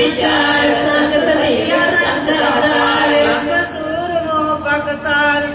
विचार संग सलैया संग आधार संग सूर मोह पगसार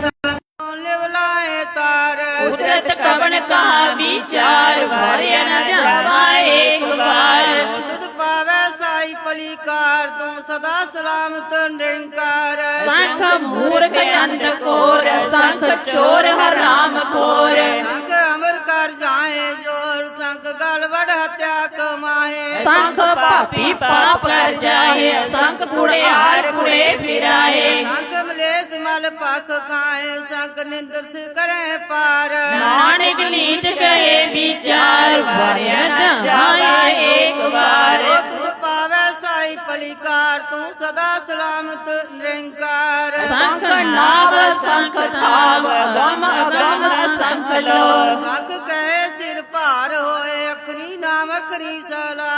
लिवलाए तार कुदरत कवन कहा विचार वार्य न जावा एक बार तुझ पावे साई पलीकार तू सदा सलामत निरंकार संख मूर्ख अंधकोर संख चोर हराम खोर संग अमर कर जाए जोर संग गलबड़ हत्या कमाए संख पापी पाप कर जाए संख कुड़ियार कुड़े फिराए संग मलेश मल पख खाए संग निंद्र से करे पार नानक नीच कहे विचार वार्य न जावा एक बार ओ तुझ पावे साई पलीकार तू सदा सलामत निरंकार संख नाव संख थाव अगम अगम संख लो संग कहे सिर भार होए अखरी नाम अखरी सला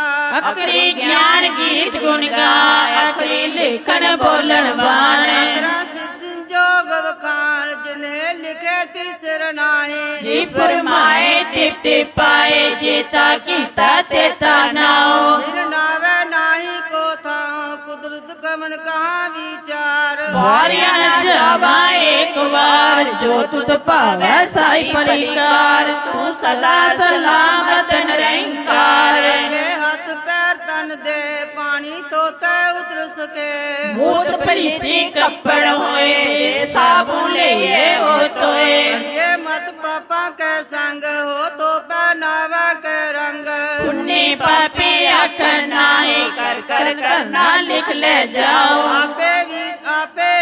अखरी ज्ञान गीत गुण गाय अखरी लिखन बोलन बाण अखरा संजोग वखान जिन्हें लिखे तीसर नाहे जी फरमाए तिप तिप पाए जेता कीता तेता नाओ फिर नावे नाही को थाओ कुदरत कमन कहा विचार वार्य न जावा एक बार जो तुत पावै साई पलिकार तू सदा सलामत निरंकार ये हाथ पैर तन दे पानी तो तय उतर सके मूत प्रीति कपड़ होए साबुन ले हो तोए ये मत पापा के संग हो तो पहनावा के रंग पुण्य पापी आखर नाहे कर कर करना लिख ले जाओ आपे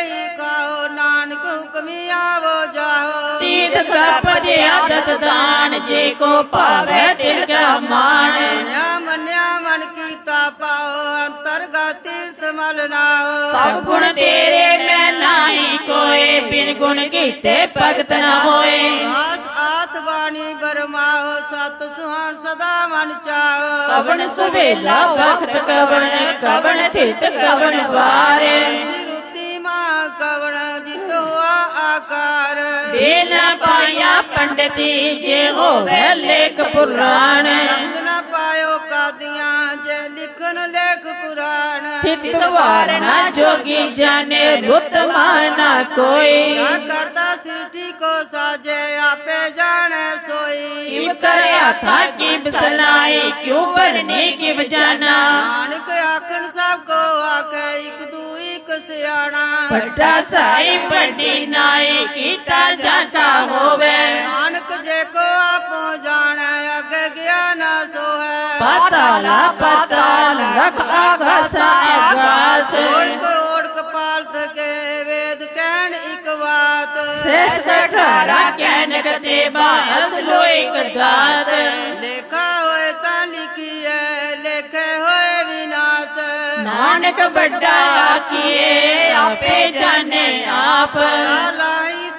ही खाओ नानक हुक्मी आवो जाओ तीर्थ का पद आदत दान जे को पावे तिल का मान मन्या मन कीता पाओ अंतर्गत तीर्थ मल नाओ सब गुण तेरे में नाही कोई बिन गुण कीते भगत न होए आत वाणी बरमाओ सत सुहान सदा मन चाओ कवन सुबेला वक्त कवन थित कवन वार रुति माँ कवन जित हुआ आकार बेल न पाया पंडिती जे होवे लेख पुराण रंग न पायो कादियां जे लिखन लेख पुराण थित वारणा जोगी जाने रुत माना कोई क्या करता सृष्टि को साजे आपे जाने सोई किव करया था किव सलाई क्यों बरने किव जाना नानक आखन सबको आखे एक दू एक सियाणा बड़ा साई बड़ी नाई कीता जाता होवे नानक जे को आपो जाने अगे ज्ञान सो है पाताला पाताल रख आगास आगास ओढ़ पालत के वेद कहन एक बात शेष 18 कहन कते बास लो एक दात लेखा होए ता लिखी है लेखे होए विनाश नानक बड़ा किए आपे जाने आप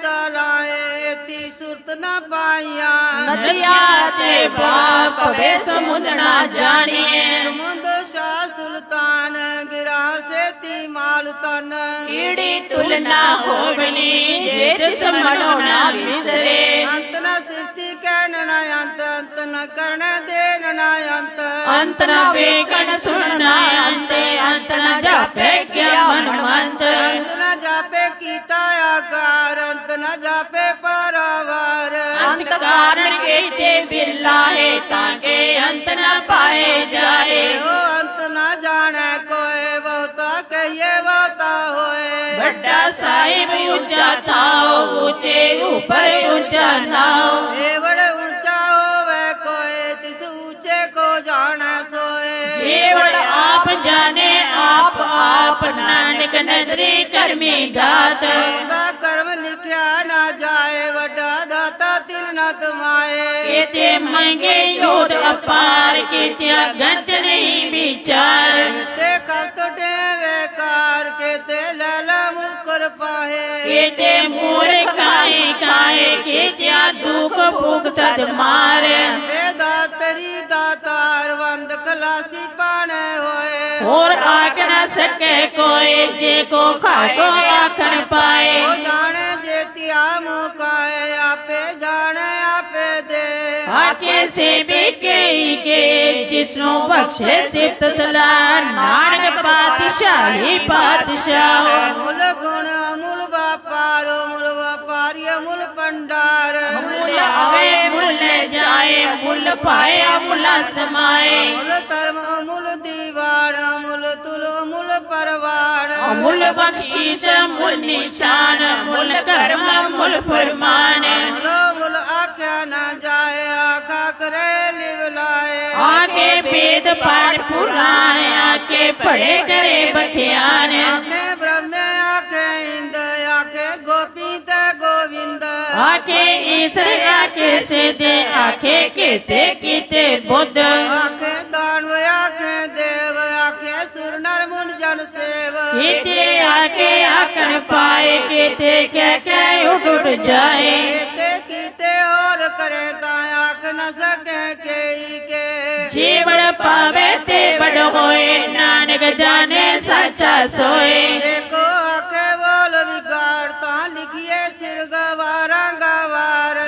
तालाए ती सुरत न पाइया नदिया ते बाप वे समुद्र ना जानिए मुंद शाह सुल्तान गिरा से ती माल तन कीड़ी तुलना होवली जेत समणो ना विसरे अंत न सृष्टि कहन न अंत अंत न करण देन न अंत अंत न वेकन सुनना अंत न जापे ज्ञान मंत अंत न जापे कीता आकार अंत न जापे पारावार अंत कारण के ते बिल्ला है ताके अंत न पाए जाए ओ अंत न जाने कोई बहुता कहिए बहुता होए बड़ा साहिब ऊंचा था ऊंचे ऊपर ऊंचा नाओ एवड़ ऊंचा होवे कोई तिस ऊंचे को जाने सोए जेवड़ आप जाने आप नानक नदरी कर्मी दात बहुता कर्म लिखया ना जाए वड्डा दाता तिल न कमाए केते मंगे योद अपार केत्या गंत नहीं विचार ते खत बेकार केते लाला मुकर पाहे केते मूर्ख काहे केत्या दुख भूख सद मार दातरी दातार वंद खलासी पाने होए और आख न सके कोई जे को खाको आखन पाए ओ जाने जेतिया मुकाए आपे जाने आपे दे आके से भी के जिस ਨੂੰ ਬਖਸ਼ੇ ਸਿਫਤ ਸਲਾਹ ਨਾਨਕ ਪਾਤਸ਼ਾਹੀ ਪਾਤਸ਼ਾਹ ਅਮੁੱਲ ਗੁਣ ਅਮੁੱਲ ਵਪਾਰੀ ਅਮੁੱਲ ਭੰਡਾਰ ਮੁੱਲ ਆਵੇ ਮੁੱਲ ਜਾਏ ਮੁੱਲ ਪਾਏ ਮੁੱਲ ਸਮਾਏ ਅਮੁੱਲ ਧਰਮ ਅਮੁੱਲ ਦੀਵਾਨ ਅਮੁੱਲ ਤੁਲ ਅਮੁੱਲ ਪਰਵਾਨ ਅਮੁੱਲ ਬਖਸ਼ੀਸ਼ ਮੁੱਲ ਨਿਸ਼ਾਨ ਮੁੱਲ ਕਰਮ ਮੁੱਲ ਫਰਮਾਨ ਅਮੁੱਲ ਆਖਿਆ ਨਾ ਜਾਏ ਆਖਾ ਕਰੇ ਲਿਵ ਲਾਏ आके वेद पाठ पुराण आके पढ़े करे बख्यान आखे ब्रह्म आखे इंद आखे गोपी ते गोविंद आके ईश्वर आके सिद्ध आके कीते बुद्ध आखे दानव आखे देव आखे सुर नर मुन जन सेव कीते आके आकन पाए कीते क्या उठ जाए कीते और करे ता आख न सके के जीवन पावे ते बड़ होए नानक जाने सच्चा सोए देखो आखे बोल बिगाड़ता लिखिए सिर गवार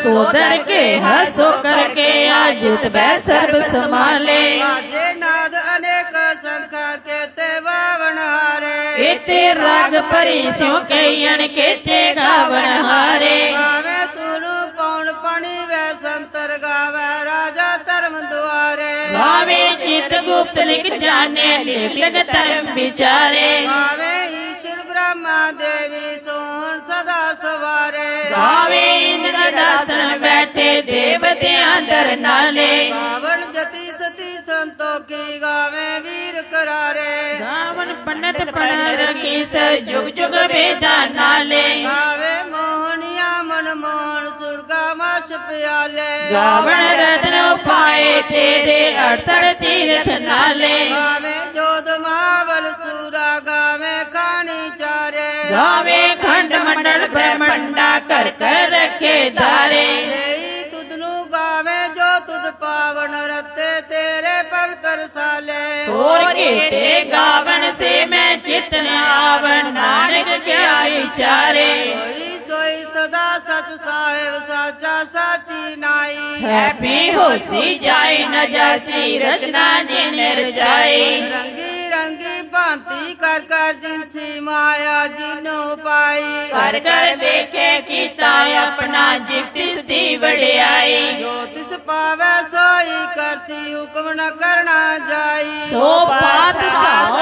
सोदर के हसो करके आजुत बै सर्व संभाले बाजे नाद अनेक संख्या केते बावन हारे केते राग परी स्यो कईयन केते गावन हारे गावे तुनु पौन पणी वे संतर गावे राजा धर्म द्वारे गावे चित गुप्त लिख जाने लिख धर्म विचारे गावे ईश्वर ब्रह्मा देवी सोहन सदा सवारे गावे इंद्र दासन बैठे देवतियां दर नाले गावन जति सती संतोखी गावे वीर करारे गावन पंडित पण रखी सर जुग जुग वेदा नाले गावे मोहनिया मन मोहन सुरगा मास प्याले गावन रत्न पाए तेरे 68 तीर्थ नाले गावे जोध महाबल सूरा गावे खानी चारे गावे खंड मंडल ब्रह्मंडा कर रखे धारे जेई तुदनु गावे जो तुद पावन रते तेरे भगत रसाले और कीते गावन से मैं चितन आवन नानक क्या विचारे सोई सोई सदा सच साहेब साचा साची नाई हैप्पी होसी जाए न जासी रचना जिन रचाए रंगी रंगी भांति कर जिनसी माया जिनो पाई कर देखे कीता अपना जिप्ति वड़ियाई जो तिस पावे सोई करसी हुक्म न करना जाई सो पातशाह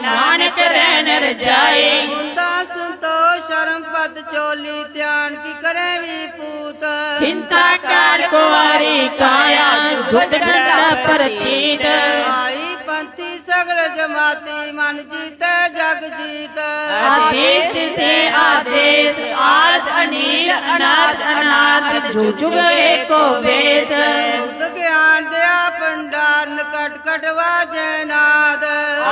नानक रहन रजाए मुंदा सुनतो शर्म पद चोली ध्यान की करे भी पूत चिंता काल कुवारी काया जुट डंडा प्रतीत आई पंथी सगल जमाती मन जीते जग जीत आदेश से आदेश आद अनिल अनाथ जुग एको वेश मुक्त ज्ञान दया भंडार कट कट वाजे नाद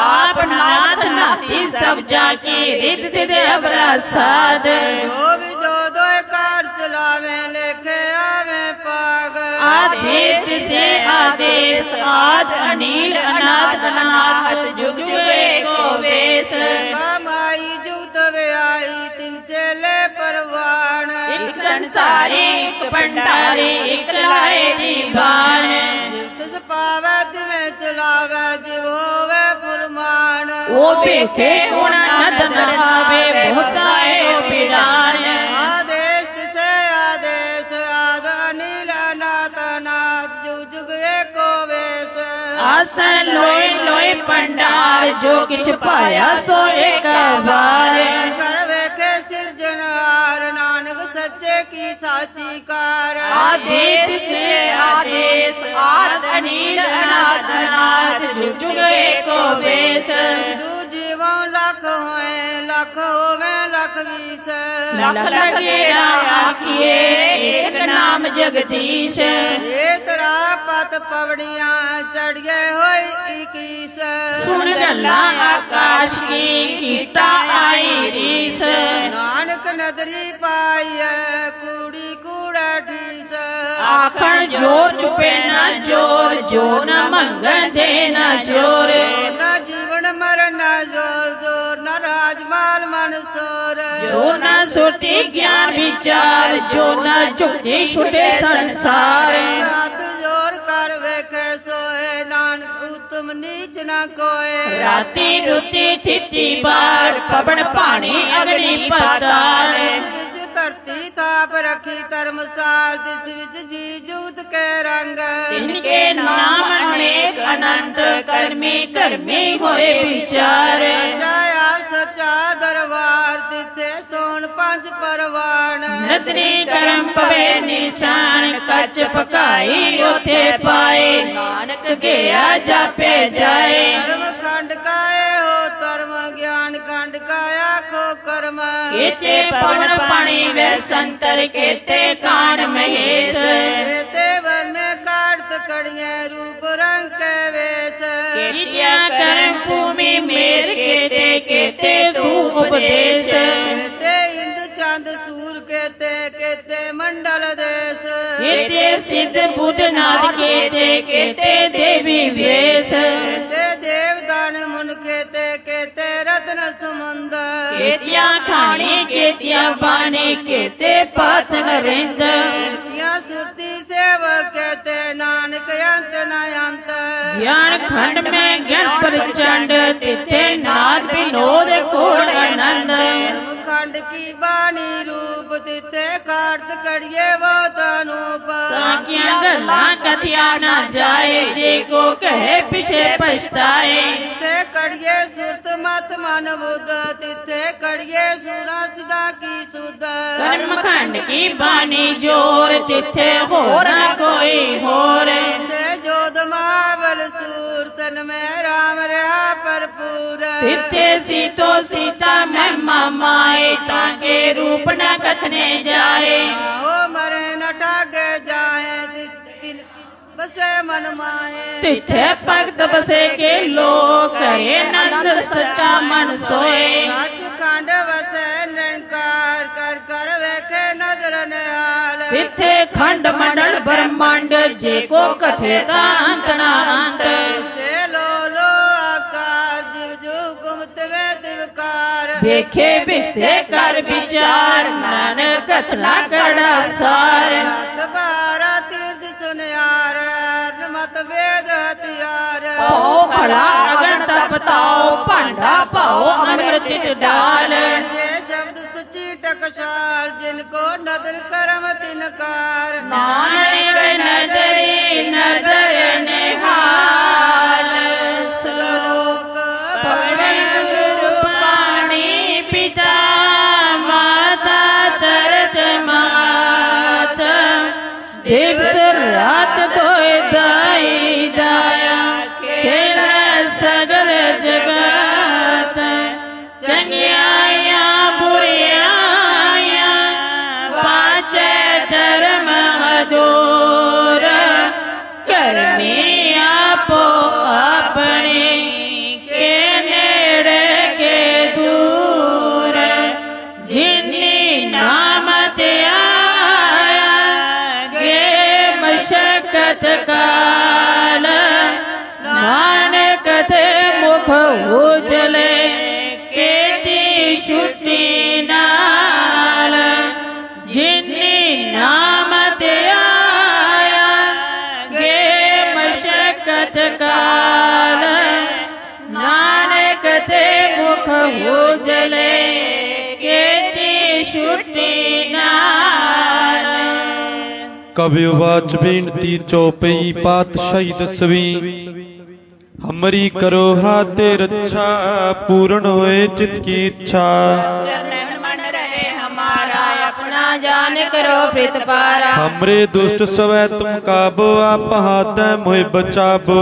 आप नाथ नाती सब जाकी रित सिद्ध अबरा साध जो भी जो दो कार चलावे लेके आवे पाग आदेश से आदेश आद अनिल अनाथ जुग एको वेश कमाई जुगत वे आई तिन चेले परवान एक संसारी एक भंडारी एक लाए दीवान जित पावे तिवे चलावे जिव होवे फुरमान ओ बेखे हुण नदन आवे बहुताए बिरान आदेश से आदेश आद अनिल अनाथ नाथ जुग जुग एको वेश आसन लोए लोए भंडार जो किछ पाया सो एक बार कर वेखे सिरजनहार नानक सच्चे की साची कार आदेश से आदेश आद अनिल अनाथ जुग जुग एको वेश दू जीवों लख होवे लख बीस लख लगेड़ा आखिए एक नाम जगदीश ये तरा पत पवड़ियां चढ़िए होई 21 सुन गल्ला आकाश की कीटा आई रीस नानक नदरी पाई है कूड़ी कूड़ा ठीस आखण जो चुपे न जोर जो न मंगन दे न जोर न जीवन मरण न जोर जोर न राजमाल मन सोर जो न सुटी ज्ञान विचार जो न झुकती छुटे संसार हाथ जोर कर वेखे सो तुम नीच न कोय। राती रुती थिती बार पवन पानी अग्नि पाताल। जिस विच धरती थाप रखी धर्मसाल जिस विच जी जूत के रंग। इनके नाम अनेक अनंत कर्मी कर्मी होए विचार। सच्चा आप सच्चा दरबार तिथे सोन पंच परवान। नदरी कर्म पवे निशान कच पकाई ओथे पाए। नानक गया जापे जाए। कर्म खंड काए हो धर्म ज्ञान खंड काया को कर्म। केते पवन पानी वे संतर केते कान महेश। केते वर में कार्त कड़िए रूप रंग के वेश। केतिया कर्म भूमि मेर केते केते तू उपदेश। केते इंद्र चंद सूर केते केते मंडल देश। केते सिद्ध बुद्ध नाथ केते केते देवी वेश। केते देवदान मुन केते केते रत्न समुंद। केतिया खानी केतिया बानी केते पातन रिंद। केतिया सुरती सेवक केते नानक अंत न अंत। ज्ञान खंड में ज्ञान प्रचंड तिथे नाद विनोद कोड आनंद। कर्म खंड की बानी रूप तिथे कार्त कड़िए वो तनूप। ताकिया गल्ला कथिया ना जाए जे को कहे पीछे पछताए। तिथे कड़िए सुरत मत मन बुद्ध तिथे कड़िए सुना सदा की सुध। कर्म खंड की बानी जोर तिथे होर न कोई होर। तिथे जोध महाबल सूर तन में राम रहा भरपूर। तिथे सीतो सीता महिमा माए ताके रूप न कथने जाए। हो मरे न टागे जाए तिन बसे मन माहे। तिथे भगत बसे के लोग करे नंद सच्चा मन सोए। सच खंड वसे निरंकार कर कर वेखे नजर निहाल। तिथे खंड मंडल ब्रह्मांड जे को कथे अंत ना अंत। ते लो लो आकार जीव जू गुमत में दिवकार। देखे बिकसे कर विचार नानक कथना कड़ा सार। रात बारा तीर्थ सुनियार मत वेद हथियार। पाओ खड़ा अगन तपताओ पांडा पाओ अमृत डाल। ये शब्द सच्ची टकसाल जिनको नदर करम तिनकार। नानक नजरी नजर निहाल। श्लोक पवन गुरु पाणी पिता माता तरत मात। दिवस रात कोय दाई दाया खेला सगल जगत। चंगियाया बुरियाया वाचे धर्म हजूर। करमी आपो अपने के नेड़े के दूर। जिन्नी नाम ते आया गे मशक्कत काल। नानक ते मुख उजले केती छुट्टी नाल। जिन्नी नाम ते आया गे मशक्कत काल। नानक ते मुख उजले केती छुट्टी नाल। कविवाच बेनती चौपई पातशाही दसवीं। हमरी करो हाथे रक्षा पूर्ण होए चित की इच्छा। चरण मन रहे हमारा अपना जान करो प्रीत पारा। हमरे दुष्ट सवै तुम काबो आप हाथ मोहि बचाबो।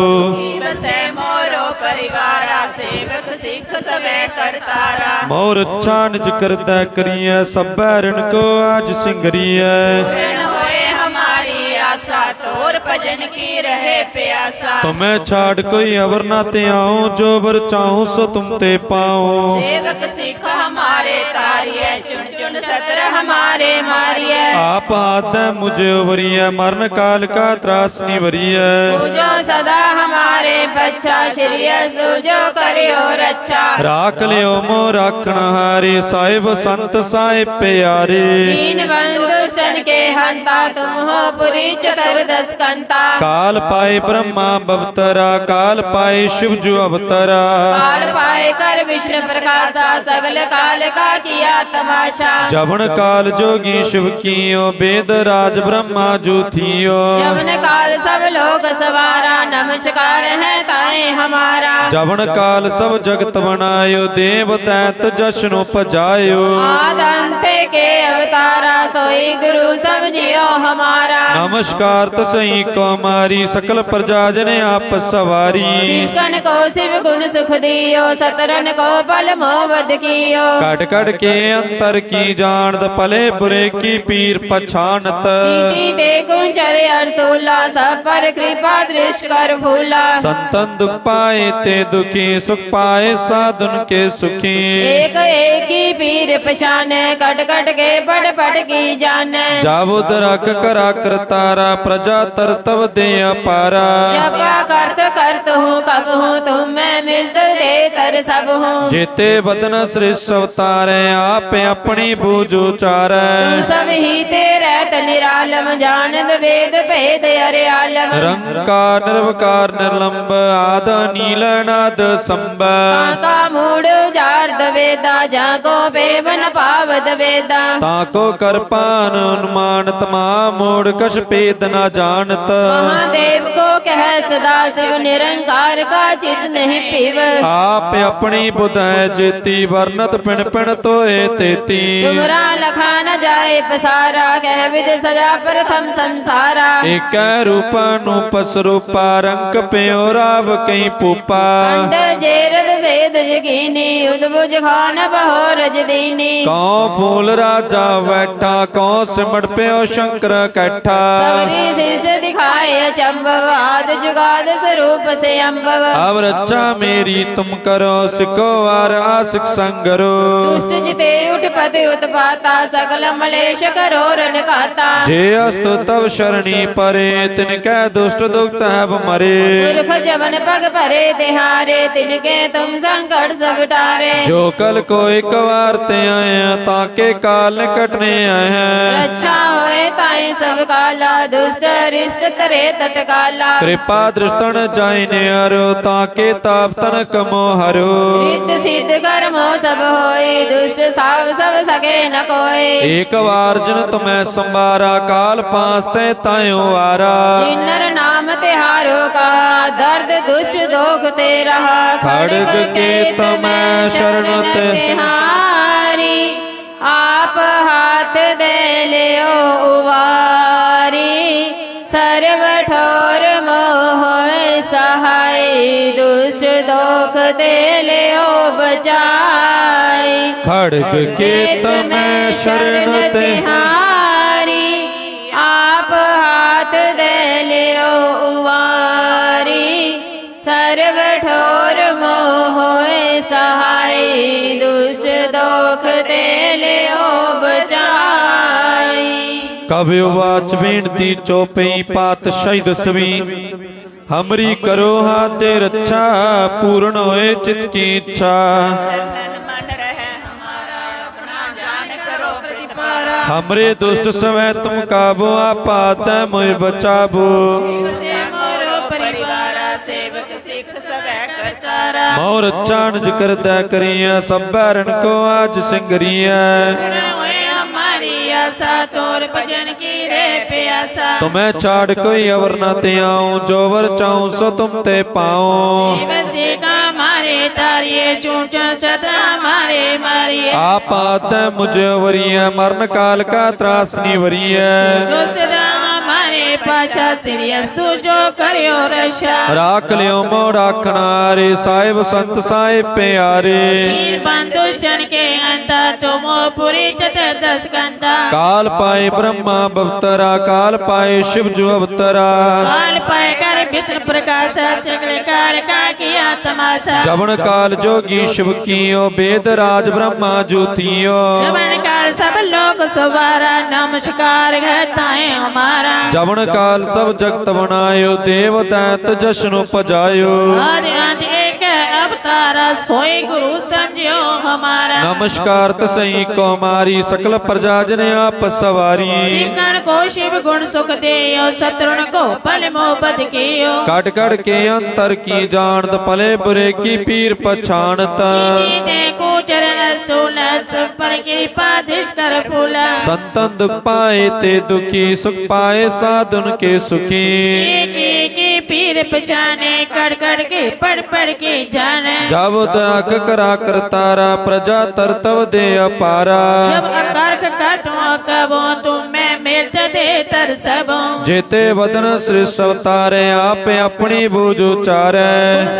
बसे मोरो परिवारा सेवक सिख सवे करतारा। मोर अच्छा निज करता करिए सब ऋण को आज सिंगरिए। पूर्ण होए हमारी आशा तोर भजन की रहे प्यासा। तुम्हें छाड़ कोई अवर ना ते आऊं जो बर चाहूं सो तुम ते पाऊं। सेवक सिख हमारे तारिये चुन चुन सतर हमारे मारिय आप आद्य मुझे वरिय मरण काल का त्रासनी वरिय पूजो सदा हमारे बच्चा श्री सूजो करियो रक्षा राख लियो मो राखण हारे साहिब संत साहिब प्यारे दीन बंधु सन के हंता तुम हो पुरी चतुर्दश कंता काल पाए ब्रह्मा बवतरा काल पाए शिव जो अवतरा काल पाए कर विष्णु प्रकाशा सगल काल का किया तमाशा जबन काल जोगी शिव कियो वेद राज ब्रह्मा जो थियो जबन काल सब लोग सवारा नमस्कार है ताए हमारा जबन काल सब जगत बनायो देव दैत जश्नु पजायो आदंते के अवतारा सोई गुरु समझियो हमारा नमस्कार तसई को मारी सकल प्रजा जने आप सवारी शिवकन को शिव गुण सुख दियो सतरन को बल मोवद कियो कट कट के अंतर की जानत पले बुरे की पीर पछानत ते कुंचर अरतुल्ला सब पर कृपा दृष्ट कर भूला संतन दुख पाए ते दुखी सुख पाए साधुन के सुखी एक एक की पीर पछान कट कट के पट की जान जावो दरक करा करतारा प्रजा तर तव दे अपारा जपा करत हूँ कब हूँ तुम मैं मिलत दे तर सब हूँ जेते बदन श्रेष्ठ अवतारे आप अपनी बूझ उचारै तुम सब ही तेरे निरालम जानद वेद भेद अरे आलम रंकार निर्वकार निर्लंब आद नील नाद संब का मूड जार्द वेदा जाको बेवन पावद वेदा ताको कर पान अनुमान तमा मोड़ कश पेद न जानत महादेव को कह सदा शिव निरंकार का चित नहीं पीव आप अपनी बुध जेती वर्णत पिण पिण तोए तेती तुमरा लखा न जाए पसारा कह विद सजा प्रथम संसारा एक रूप अनूप स्वरूपा रंग प्यो राव कहीं पूपा अंड जेरद सेद जगीनी उद्भुज खान बहो रजदीनी कौ फूल राजा बैठा कौ सिमट प्यो शंकर कैठा सगरी शीश दिखाए चंबव आद जुगाद स्वरूप से अम्बव अब रक्षा मेरी तुम करो सिको वार आशिक संगरो दुष्ट जिते उठ पति उत्पाता सकल मलेश करो रन खाता जे अस्तु तब शरणी परे तिनके दुष्ट दुख है मरे मूर्ख जवन पग परे तिहारे तिनके तुम संकट सब टारे जो कल को एक बार ते आए हैं, ताके काल कटने आए हैं रक्षा होए ताई सब काला दुष्ट रिष्ट तरे तत्काला कृपा दृष्टन जाइने हरो ताके ताप तन कमो हरो रिद्ध सिद्ध कर्मो सब होए दुष्ट साव सब सके न कोई एक बार जन तुम्हें संबारा काल पांसते तायो आरा जिन्नर नाम तिहारो का दर्द दुष्ट दोख ते रहा खड्ग के तमैं शरण तिहारी आप हाथ दे लियो उवारी सर्व ठोर मोह सहाय दुष्ट दोख दे लियो बचाई खड्ग के तमैं शरण तिहारी आप हाथ दे लियो उवारी सर्व ठोर मोह सहाय दुष्ट दोख दे लियो बचाई कव्यो वाच बेनती चौपई पातशाही दसवीं हमरी करो हाथे रक्षा पूर्ण होए चित की इच्छा हमरे दुष्ट समय तुम काबो आपात मोय बचाबो मोर चाण जिक्र दया करिया सब बैरन को आज सिंगरिया तोर भजन की रे प्यासा तुम्हें छाड़ कोई अवर न ते आऊं जो वर चाहूं सो तुम ते पाऊं का मारे तारिये चूंच सदा मारे मारिये आप आते मुझे वरिय मरण काल का त्रासनी वरिय जो सदा मारे पाछा सीरियस तू जो करियो रक्षा राख लियो मो राखना रे साहिब संत साहिब प्यारे बंधु जन के अंता तुम पुरी चतुर्दश कंता काल पाए ब्रह्मा बवतरा काल पाए शिव जो अवतरा काल पाए कर विष्णु प्रकाश चक्र कार का किया तमाशा जबन काल जोगी शिव कीयो वेद राज ब्रह्मा जूतियो जबन काल सब लोग सवारा नमस्कार है ताए हमारा जबन काल सब जगत बनायो देव दैत जश्न पजायो आज आज एक अवतारा सोई गुरु समझो हमारा नमस्कार तसई को मारी सकल प्रजा जन आप सवारी सिकण को शिव गुण सुख देयो शत्रुन को पल मोहब्बत कियो कट कट के अंतर की जानत पले बुरे की पीर पछानत जीते गोचर असूल सब पर कृपा दृष्कर फूला संतन दुख पाए ते दुखी सुख पाए साधुन के सुखी की पीर पहचाने कड़ कड़ के पढ़ के जाने जब उदराक करा कर तारा प्रजा तरतव दे अपारा जब अकर्क कटो कबो तुम्हें मिर्च दे तर सबो जेते वदन श्री अवतारे आप अपनी बूझ उचारे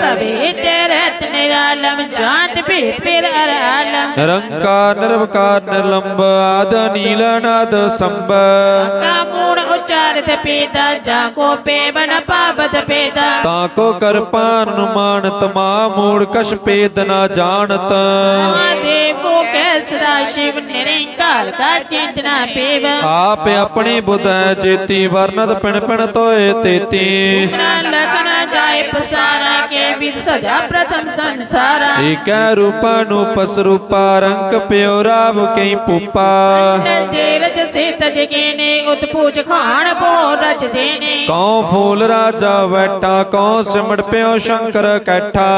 सभी तेरत निरालम जात भेद फिर अरालम निरंकार निर्वकार निर्लंब आद नील नाद संब का मूड उच्चारित पेदा जाको पेवन पावत पेदा ताको कर पान मान तमा मूड कश पेद न जानत देवो कैसरा शिव निरंकार का चिंतना पेव आप अपनी बुध जेती वर्णत पिण पिण तोय तेती लगना जाए पसारा के विद सजा प्रथम संसारा एक रूपा नूपस रूपा रंग प्योराव कई पुपा तेरज से तज के ने उत्पूज खान पो रच देने कौ फूल राजा बैठा कौ सिमट प्यो शंकर कैठा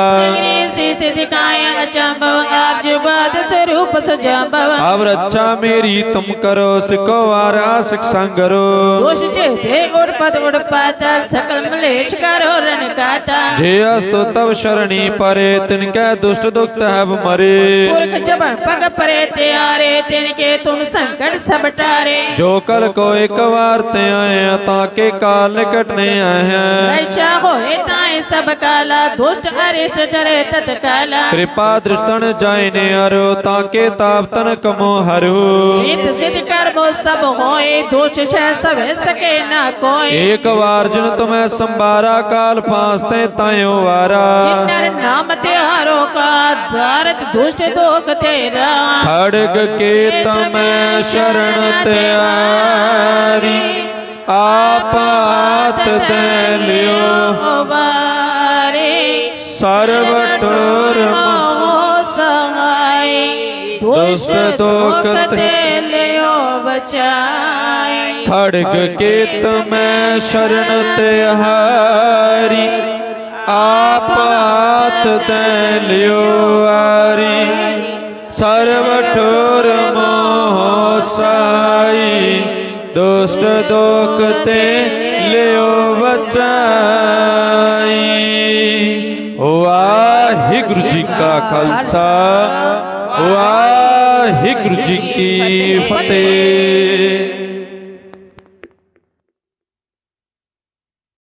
शीश दिखाया अचंभव आप जुगाद स्वरूप सजंभव अब रक्षा मेरी तुम करो सिको वार आशिक संगरो दोष जेते उड़पद उड़पाता सकल मलेश करो रन काटा जे अस्तु तब शरणी परे तिनके दुष्ट दुख तब मरे पुरख जबन पग परे त्यारे तिनके तुम संकट सब टारे जो कल को एक बार ते आए ताके काल निकटने आए हैं ऐसा होए ताए सब काला दुष्ट अरिष्ट डरे तत्काला कृपा दृष्टन जायने अरो ताके ताप तन कमो हरो हित सिद्ध कर्मो सब होए दोष छह सब सके न कोई एक बार जिन तुम्हें संबारा काल फांसते तायो वारा जिन्नर नाम त्योहारों का दारत दुष्ट दोख तेरा खड़ग के तमें शरण त्यारी आपात दे लियो बारे सर्वटोर सहाय दुष्ट दोख लियो बचाए खड़ग के तमें शरण त्यारी आपात दे लियो आरी सर्वठोर मोह साई दुष्ट दोख ते लियो बचाई। वाहिगुरु जी का खालसा वाहिगुरु जी की फतेह।